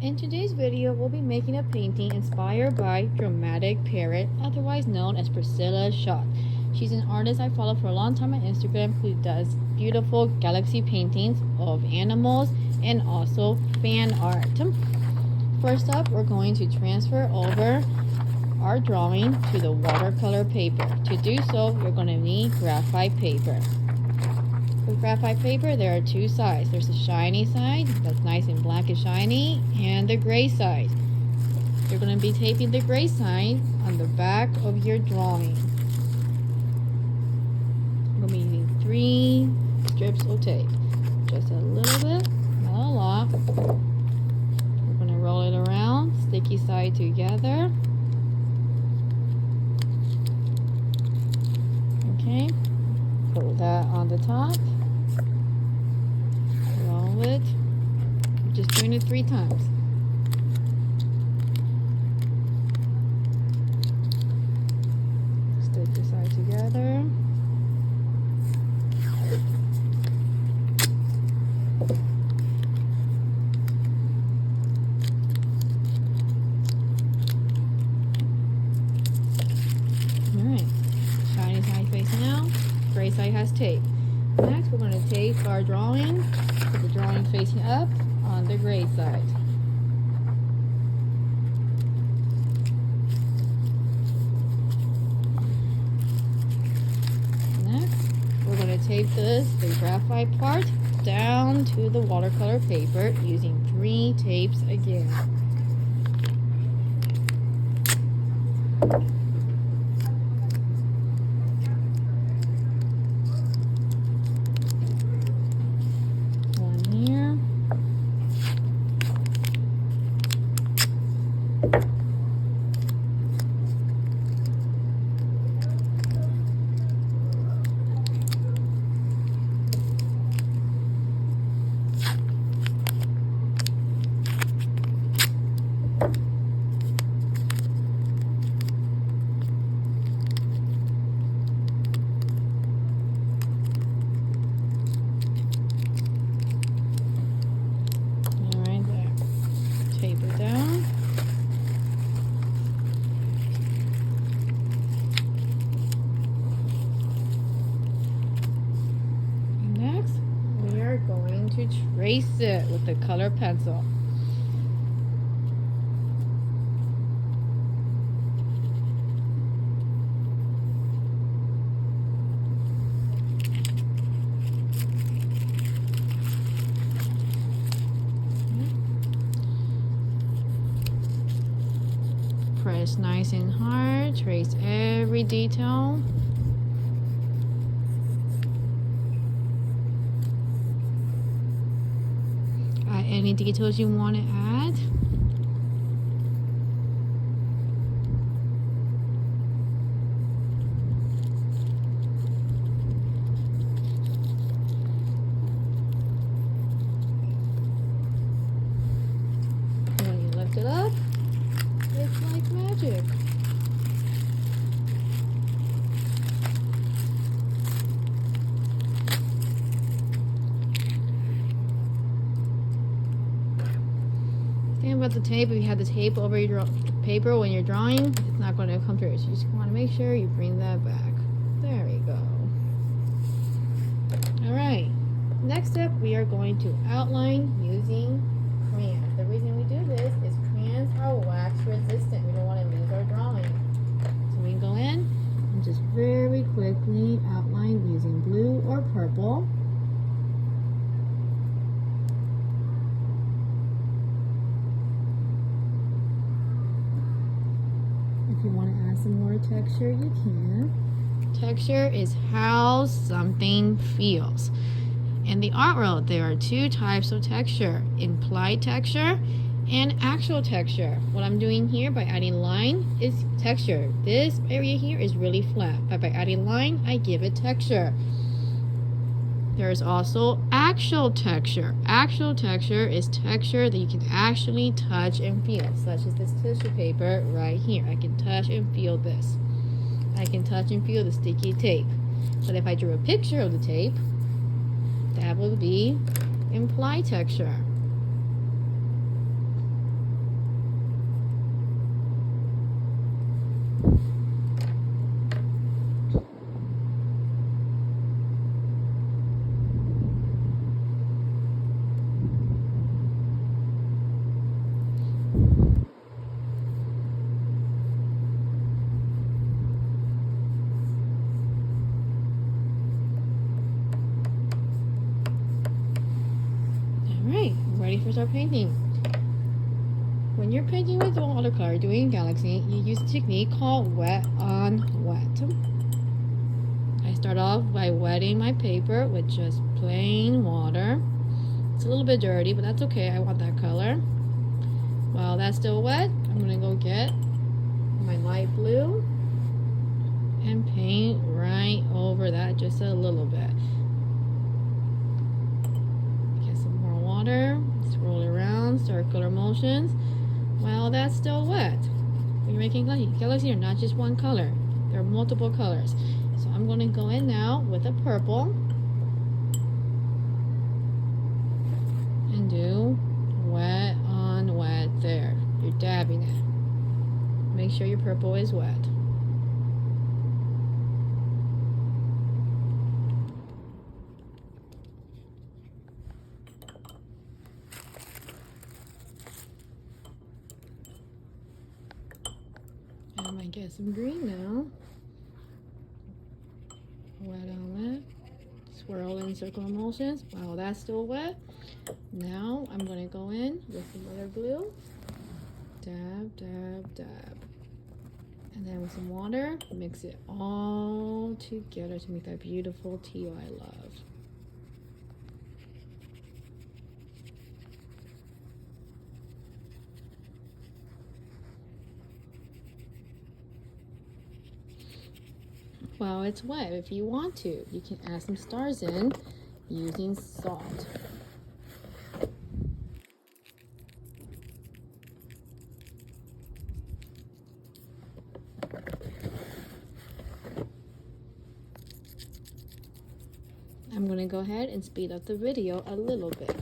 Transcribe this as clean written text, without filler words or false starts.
In today's video, we'll be making a painting inspired by DramaticParrot, otherwise known as Priscilla Shot. She's an artist I follow for a long time on Instagram who does beautiful galaxy paintings of animals and also fan art. First up, we're going to transfer over our drawing to the watercolor paper. To do so, you're going to need graphite paper. With graphite paper, there are two sides. There's the shiny side, that's nice and black and shiny, and the gray side. You're going to be taping the gray side on the back of your drawing. We're going to be using 3 strips of tape. Just a little bit, not a lot. We're going to roll it around, sticky side together. Okay, put that on the top. Roll it. I'm just doing it 3 times. Stick the side together. Alright. Shiny side facing out. Gray side has tape. Next, we're going to tape our drawing, put the drawing facing up on the gray side. Next, we're going to tape the graphite part down to the watercolor paper using 3 tapes again. Tape it down. Next, we are going to trace it with the color pencil. Press nice and hard, trace every detail. Add any details you want to add. When you lift it up, it's like magic. Thing about the tape, if you have the tape over your paper when you're drawing, it's not going to come through. So you just want to make sure you bring that back. There we go. Alright, next step, we are going to outline using crayons. The reason we do this is crayons are wax resistant. We don't want to lose our drawing. So we can go in and just very quickly outline using blue or purple. If you want to add some more texture, you can. Texture is how something feels. In the art world, there are 2 types of texture: implied texture and actual texture. What I'm doing here by adding line is texture. This area here is really flat, but by adding line, I give it texture. There is also actual texture. Actual texture is texture that you can actually touch and feel, such as this tissue paper right here. I can touch and feel this. I can touch and feel the sticky tape. But if I drew a picture of the tape, that would be implied texture. start painting. When you're painting with watercolor doing galaxy, you use a technique called wet on wet. I start off by wetting my paper with just plain water. It's a little bit dirty, but that's okay. I want that color. While that's still wet, I'm gonna go get my light blue and paint right over that just a little bit. Get some more water, swirl it around, circular motions. While that's still wet. When you're making galaxy, are not just one color. There are multiple colors. So I'm going to go in now with a purple and do wet on wet there. You're dabbing it. Make sure your purple is wet. I might get some green now. Wet on wet. Swirl in circular motions. While that's still wet, now I'm going to go in with some other blue. Dab, dab, dab. And then with some water, mix it all together to make that beautiful teal I love. While it's wet, if you want to, you can add some stars in using salt. I'm going to go ahead and speed up the video a little bit.